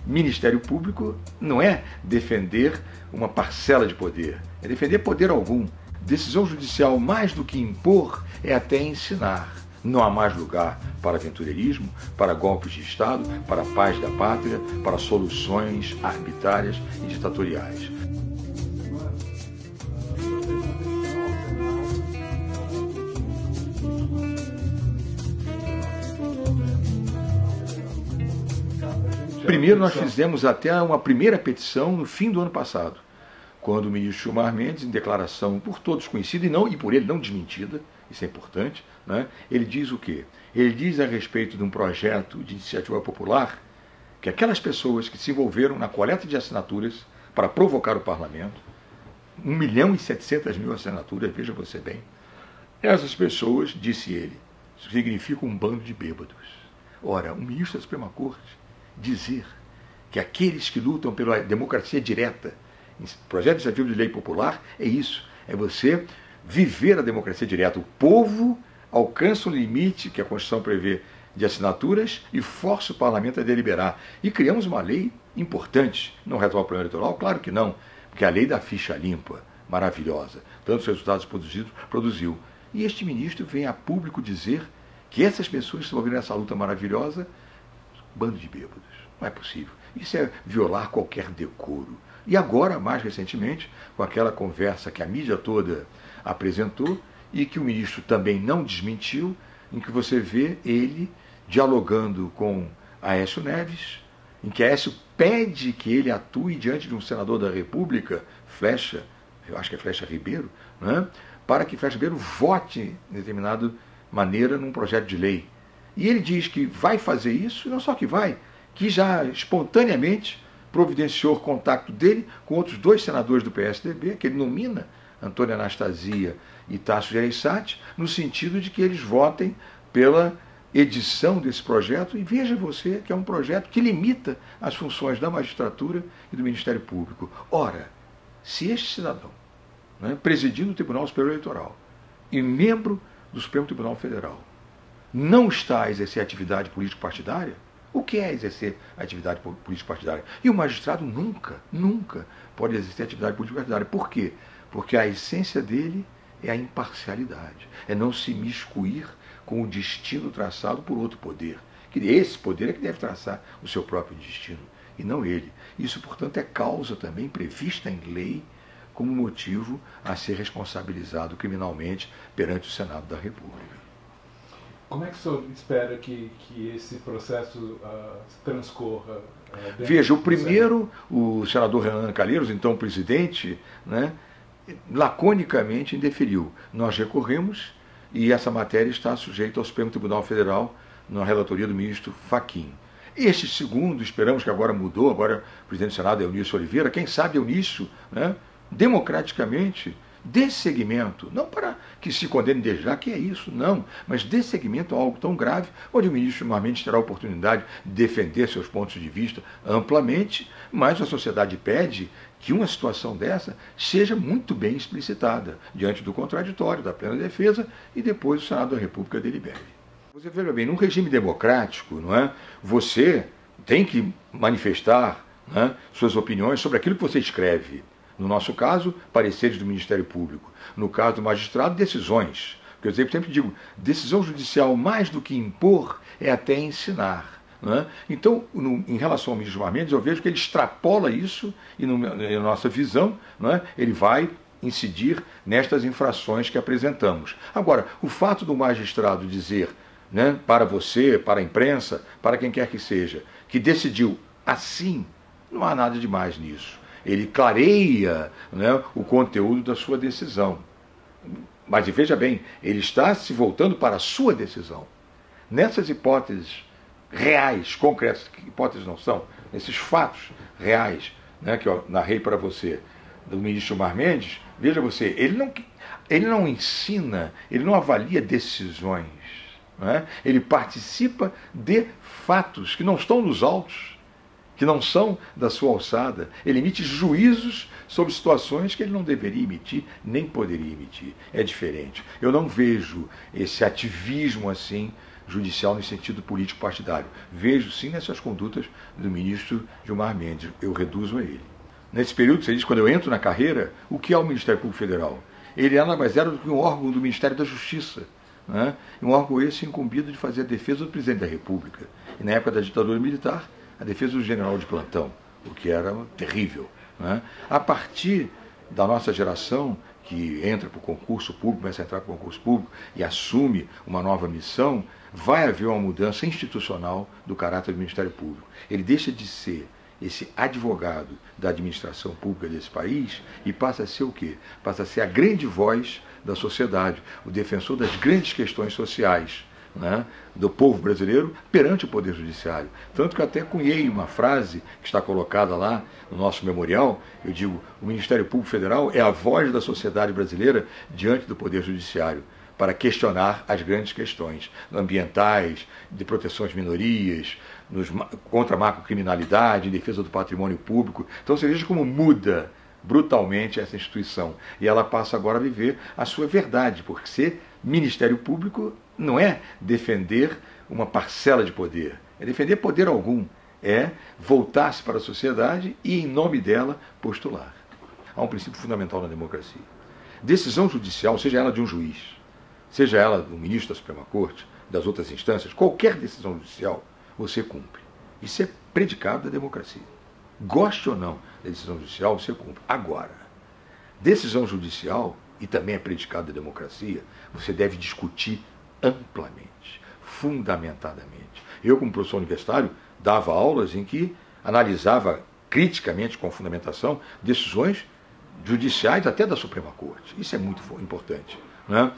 Ministério Público não é defender uma parcela de poder, é defender poder algum. Decisão judicial, mais do que impor, é até ensinar. Não há mais lugar para aventureirismo, para golpes de Estado, para a paz da pátria, para soluções arbitrárias e ditatoriais. Primeiro, nós fizemos até uma primeira petição no fim do ano passado, quando o ministro Gilmar Mendes, em declaração por todos conhecida e por ele não desmentida, isso é importante, né? Ele diz o quê? Ele diz a respeito de um projeto de iniciativa popular que aquelas pessoas que se envolveram na coleta de assinaturas para provocar o parlamento, 1.700.000 assinaturas, veja você bem, essas pessoas, disse ele, significam um bando de bêbados. Ora, um ministro da Suprema Corte dizer que aqueles que lutam pela democracia direta, projeto de iniciativa de lei popular, é isso, é você viver a democracia direta. O povo alcança um limite que a Constituição prevê de assinaturas e força o parlamento a deliberar. E criamos uma lei importante. Não resolve o problema eleitoral? Claro que não, porque a lei da ficha limpa, maravilhosa, tantos resultados produziu. E este ministro vem a público dizer que essas pessoas que estão ouvindo essa luta maravilhosa, bando de bêbados. Não é possível. Isso é violar qualquer decoro. E agora, mais recentemente, com aquela conversa que a mídia toda apresentou e que o ministro também não desmentiu, em que você vê ele dialogando com Aécio Neves, em que Aécio pede que ele atue diante de um senador da República, Flecha, eu acho que é Flecha Ribeiro, né, para que Flecha Ribeiro vote de determinada maneira num projeto de lei. E ele diz que vai fazer isso, e não só que vai, que já espontaneamente providenciou contato dele com outros 2 senadores do PSDB, que ele nomina, Antônio Anastasia e Tasso Gereissati, no sentido de que eles votem pela edição desse projeto. E veja você que é um projeto que limita as funções da magistratura e do Ministério Público. Ora, se este cidadão, né, presidindo o Tribunal Superior Eleitoral e membro do Supremo Tribunal Federal, não está a exercer atividade político-partidária, o que é exercer atividade político-partidária? E o magistrado nunca pode exercer atividade político-partidária. Por quê? Porque a essência dele é a imparcialidade, é não se miscuir com o destino traçado por outro poder. Que esse poder é que deve traçar o seu próprio destino, e não ele. Isso, portanto, é causa também prevista em lei como motivo a ser responsabilizado criminalmente perante o Senado da República. Como é que o senhor espera que esse processo transcorra? Veja, o primeiro, o senador Renan Calheiros, então presidente, né, laconicamente indeferiu. Nós recorremos e essa matéria está sujeita ao Supremo Tribunal Federal na relatoria do ministro Fachin. Este segundo, esperamos que agora mudou, agora o presidente do Senado é Eunício Oliveira, quem sabe Eunício, né, democraticamente, dê seguimento, não para que se condene desde já, que é isso, não, mas dê seguimento a algo tão grave, onde o ministro normalmente terá a oportunidade de defender seus pontos de vista amplamente, mas a sociedade pede que uma situação dessa seja muito bem explicitada, diante do contraditório, da plena defesa, e depois o Senado da República delibere. Você veja bem, num regime democrático, não é? Você tem que manifestar, né, suas opiniões sobre aquilo que você escreve. No nosso caso, pareceres do Ministério Público. No caso do magistrado, decisões. Porque eu sempre digo, decisão judicial, mais do que impor, é até ensinar. Não é? Então, em relação ao ministro Gilmar Mendes, eu vejo que ele extrapola isso e, na nossa visão, não é? Ele vai incidir nestas infrações que apresentamos. Agora, o fato do magistrado dizer, né, para você, para a imprensa, para quem quer que seja, que decidiu assim, não há nada de mais nisso. Ele clareia, né, o conteúdo da sua decisão. Mas veja bem, ele está se voltando para a sua decisão. Nessas hipóteses reais, concretas, que hipóteses não são, nesses fatos reais, né, que eu narrei para você, do ministro Gilmar Mendes, veja você, ele não ensina, ele não avalia decisões. Né? Ele participa de fatos que não estão nos autos, que não são da sua alçada. Ele emite juízos sobre situações que ele não deveria emitir, nem poderia emitir. É diferente. Eu não vejo esse ativismo assim judicial no sentido político partidário. Vejo sim nessas condutas do ministro Gilmar Mendes, eu reduzo a ele. Nesse período, você diz, quando eu entro na carreira, o que é o Ministério Público Federal? Ele nada mais era do que um órgão do Ministério da Justiça, né? Um órgão esse incumbido de fazer a defesa do presidente da República. E na época da ditadura militar, a defesa do general de plantão, o que era terrível, né? A partir da nossa geração, que entra para o concurso público, começa a entrar para o concurso público e assume uma nova missão, vai haver uma mudança institucional do caráter do Ministério Público. Ele deixa de ser esse advogado da administração pública desse país e passa a ser o quê? Passa a ser a grande voz da sociedade, o defensor das grandes questões sociais, né, do povo brasileiro perante o Poder Judiciário. Tanto que eu até cunhei uma frase que está colocada lá no nosso memorial, eu digo, o Ministério Público Federal é a voz da sociedade brasileira diante do Poder Judiciário, para questionar as grandes questões ambientais, de proteção às minorias, contra a macrocriminalidade, em defesa do patrimônio público. Então você veja como muda brutalmente essa instituição. E ela passa agora a viver a sua verdade, porque ser Ministério Público não é defender uma parcela de poder, é defender poder algum, é voltar-se para a sociedade e, em nome dela, postular. Há um princípio fundamental na democracia. Decisão judicial, seja ela de um juiz, seja ela do ministro da Suprema Corte, das outras instâncias, qualquer decisão judicial, você cumpre. Isso é predicado da democracia. Goste ou não da decisão judicial, você cumpre. Agora, decisão judicial, e também é predicado da democracia, você deve discutir amplamente, fundamentadamente. Eu, como professor universitário, dava aulas em que analisava criticamente, com fundamentação, decisões judiciais até da Suprema Corte. Isso é muito importante, né?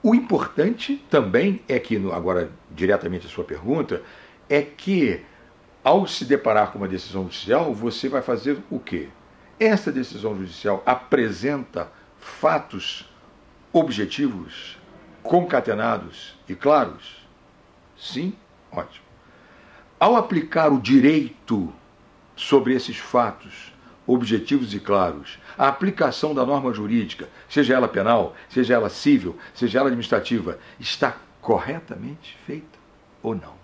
O importante também é que, agora diretamente a sua pergunta, é que ao se deparar com uma decisão judicial, você vai fazer o quê? Essa decisão judicial apresenta fatos objetivos, concatenados e claros? Sim? Ótimo. Ao aplicar o direito sobre esses fatos objetivos e claros, a aplicação da norma jurídica, seja ela penal, seja ela civil, seja ela administrativa, está corretamente feita ou não?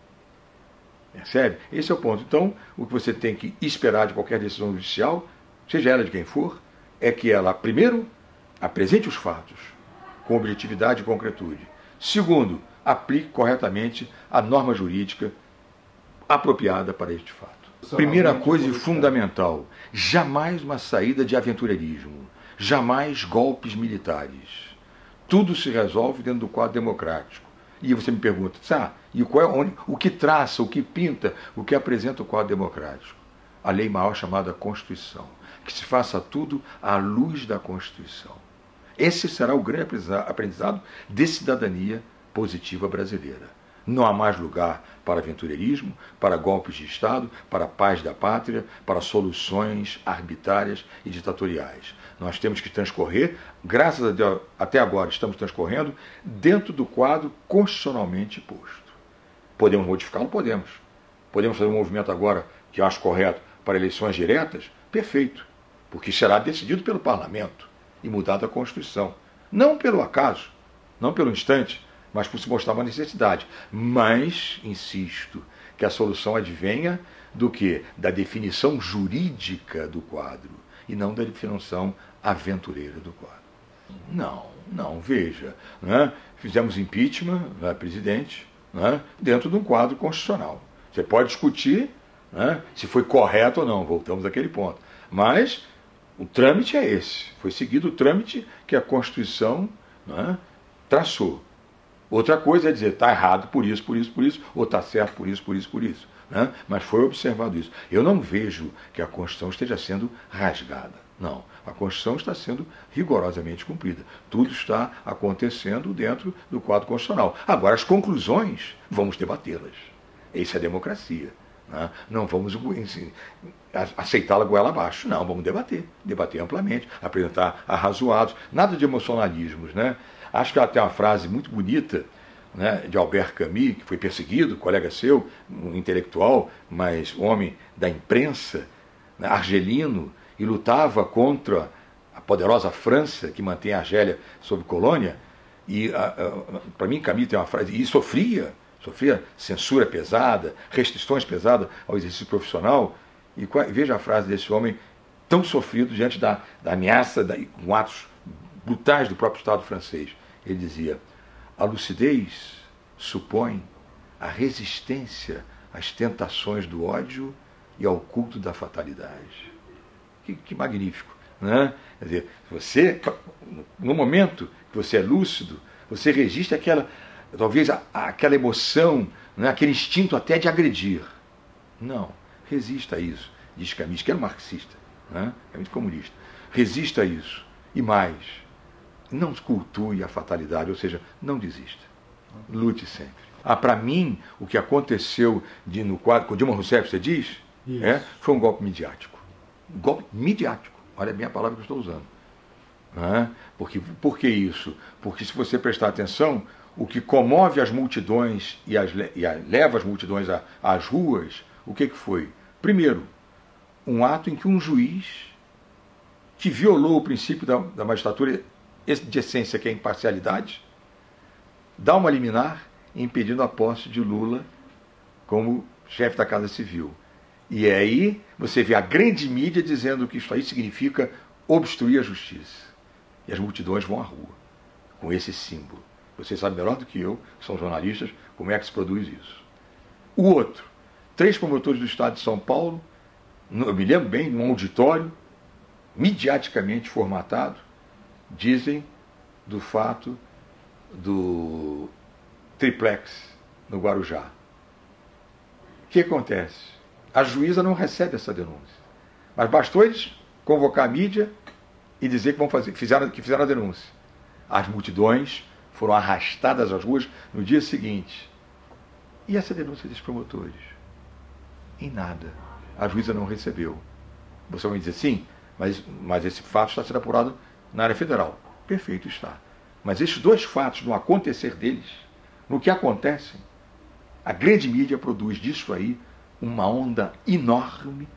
Percebe? Esse é o ponto. Então, o que você tem que esperar de qualquer decisão judicial, seja ela de quem for, é que ela, primeiro, apresente os fatos com objetividade e concretude. Segundo, aplique corretamente a norma jurídica apropriada para este fato. Primeira coisa e fundamental, jamais uma saída de aventureirismo, jamais golpes militares. Tudo se resolve dentro do quadro democrático. E você me pergunta, e o que traça, o que pinta, o que apresenta o quadro democrático? A lei maior chamada Constituição. Que se faça tudo à luz da Constituição. Esse será o grande aprendizado de cidadania positiva brasileira. Não há mais lugar para aventureirismo, para golpes de Estado, para a paz da pátria, para soluções arbitrárias e ditatoriais. Nós temos que transcorrer, graças a Deus, até agora estamos transcorrendo, dentro do quadro constitucionalmente posto. Podemos modificá-lo? Podemos. Podemos fazer um movimento agora, que eu acho correto, para eleições diretas? Perfeito. Porque será decidido pelo parlamento e mudada a Constituição. Não pelo acaso, não pelo instante, mas por se mostrar uma necessidade. Mas, insisto, que a solução advenha do quê? Da definição jurídica do quadro, e não da definição aventureira do quadro. Não, veja, né? Fizemos impeachment, né, presidente, né, dentro de um quadro constitucional. Você pode discutir, né, se foi correto ou não, voltamos àquele ponto. Mas o trâmite é esse, foi seguido o trâmite que a Constituição, né, traçou. Outra coisa é dizer, está errado por isso, ou está certo por isso, né? Mas foi observado isso. Eu não vejo que a Constituição esteja sendo rasgada. Não, a Constituição está sendo rigorosamente cumprida. Tudo está acontecendo dentro do quadro constitucional. Agora, as conclusões, vamos debatê-las. Isso é democracia. Né? Não vamos aceitá-la goela abaixo. Não, vamos debater amplamente, apresentar arrazoados, nada de emocionalismos, né? Acho que ela tem uma frase muito bonita, né, de Albert Camus, que foi perseguido, colega seu, um intelectual, mas homem da imprensa, né, argelino, e lutava contra a poderosa França, que mantém a Argélia sob colônia. E, para mim, Camus tem uma frase, e sofria sofria censura pesada, restrições pesadas ao exercício profissional. E veja a frase desse homem tão sofrido diante da ameaça, com atos brutais do próprio Estado francês. Ele dizia: a lucidez supõe a resistência às tentações do ódio e ao culto da fatalidade. Que magnífico, né? Quer dizer, você, no momento que você é lúcido, você resiste àquela, talvez àquela emoção, né? Aquele instinto até de agredir. Não, resista a isso, diz Camus, que era um marxista, né? Camus comunista. Resista a isso. E mais, não cultue a fatalidade, ou seja, não desista. Lute sempre. Para mim, o que aconteceu no quadro com Dilma Rousseff, você diz, foi um golpe midiático. Um golpe midiático. Olha bem a palavra que eu estou usando. Por que isso? Porque se você prestar atenção, o que comove as multidões e leva as multidões às ruas, o que foi? Primeiro, um ato em que um juiz, que violou o princípio da magistratura de essência, que é a imparcialidade, dá uma liminar impedindo a posse de Lula como chefe da Casa Civil. E aí você vê a grande mídia dizendo que isso aí significa obstruir a justiça. E as multidões vão à rua com esse símbolo. Você sabe melhor do que eu, que são jornalistas, como é que se produz isso. O outro, 3 promotores do Estado de São Paulo, eu me lembro bem, num auditório, midiaticamente formatado, dizem do fato do triplex no Guarujá. O que acontece? A juíza não recebe essa denúncia. Mas bastou eles convocar a mídia e dizer que fizeram a denúncia. As multidões foram arrastadas às ruas no dia seguinte. E essa denúncia dos promotores? Em nada. A juíza não recebeu. Você vai dizer, sim, mas esse fato está sendo apurado na área federal. Perfeito, está. Mas esses 2 fatos, no acontecer deles, no que acontecem, a grande mídia produz disso aí uma onda enorme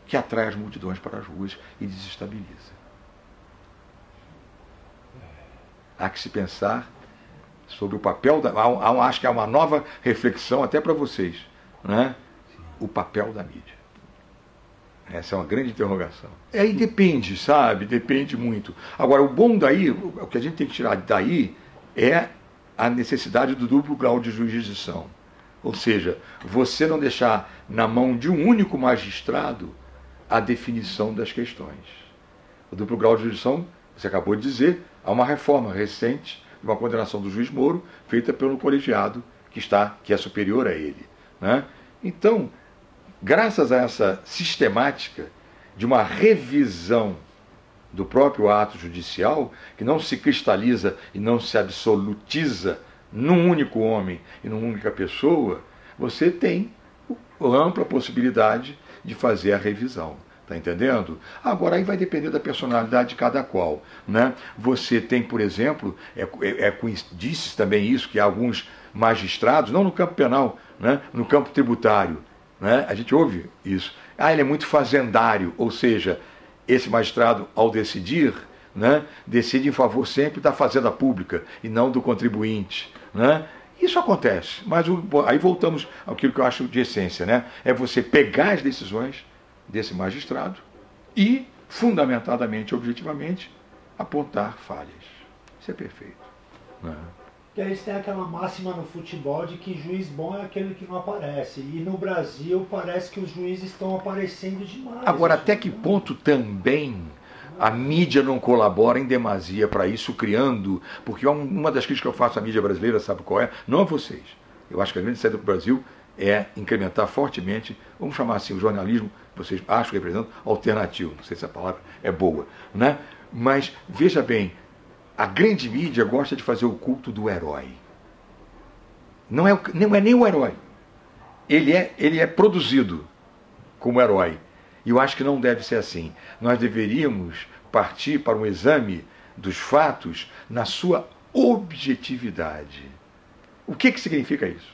que atrai as multidões para as ruas e desestabiliza. Há que se pensar sobre o papel acho que há uma nova reflexão até para vocês, né? O papel da mídia. Essa é uma grande interrogação. Aí depende, sabe? Depende muito. Agora, o bom daí, o que a gente tem que tirar daí é a necessidade do duplo grau de jurisdição. Ou seja, você não deixar na mão de um único magistrado a definição das questões. O duplo grau de jurisdição, você acabou de dizer, há uma reforma recente, uma condenação do juiz Moro, feita pelo colegiado que é superior a ele, né? Então, graças a essa sistemática de uma revisão do próprio ato judicial, que não se cristaliza e não se absolutiza num único homem e numa única pessoa, você tem ampla possibilidade de fazer a revisão. Está entendendo? Agora, aí vai depender da personalidade de cada qual, né? Você tem, por exemplo, disse também isso, que há alguns magistrados, não no campo penal, né? No campo tributário, né? A gente ouve isso. Ele é muito fazendário, ou seja, esse magistrado, ao decidir, né, decide em favor sempre da fazenda pública e não do contribuinte, né? Isso acontece, mas aí voltamos àquilo que eu acho de essência, né? É você pegar as decisões desse magistrado e, fundamentadamente, objetivamente, apontar falhas. Isso é perfeito, né? Porque eles têm aquela máxima no futebol de que juiz bom é aquele que não aparece. E no Brasil parece que os juízes estão aparecendo demais. Agora, até que ponto também a mídia não colabora em demasia para isso, criando... Porque uma das críticas que eu faço à mídia brasileira, sabe qual é? Não a vocês. Eu acho que a grande saída do Brasil é incrementar fortemente, vamos chamar assim, o jornalismo, vocês acham que representam, alternativo. Não sei se a palavra é boa, né? Mas, veja bem, a grande mídia gosta de fazer o culto do herói. Não é nem o herói. Ele é produzido como herói. E eu acho que não deve ser assim. Nós deveríamos partir para um exame dos fatos na sua objetividade. O que significa isso?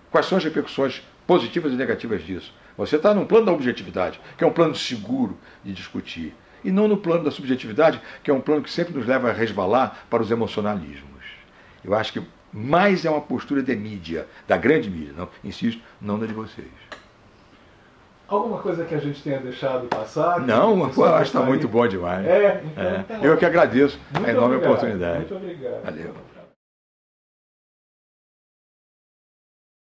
Quais são as repercussões positivas e negativas disso? Você está num plano da objetividade, que é um plano seguro de discutir. E não no plano da subjetividade, que é um plano que sempre nos leva a resvalar para os emocionalismos. Eu acho que Mas é uma postura de mídia, da grande mídia, não, insisto, não da de vocês. Alguma coisa que a gente tenha deixado passar? Não, pô, acho que está muito bom demais. Então tá. Eu que agradeço Muito a enorme obrigado. oportunidade. Muito obrigado. Valeu.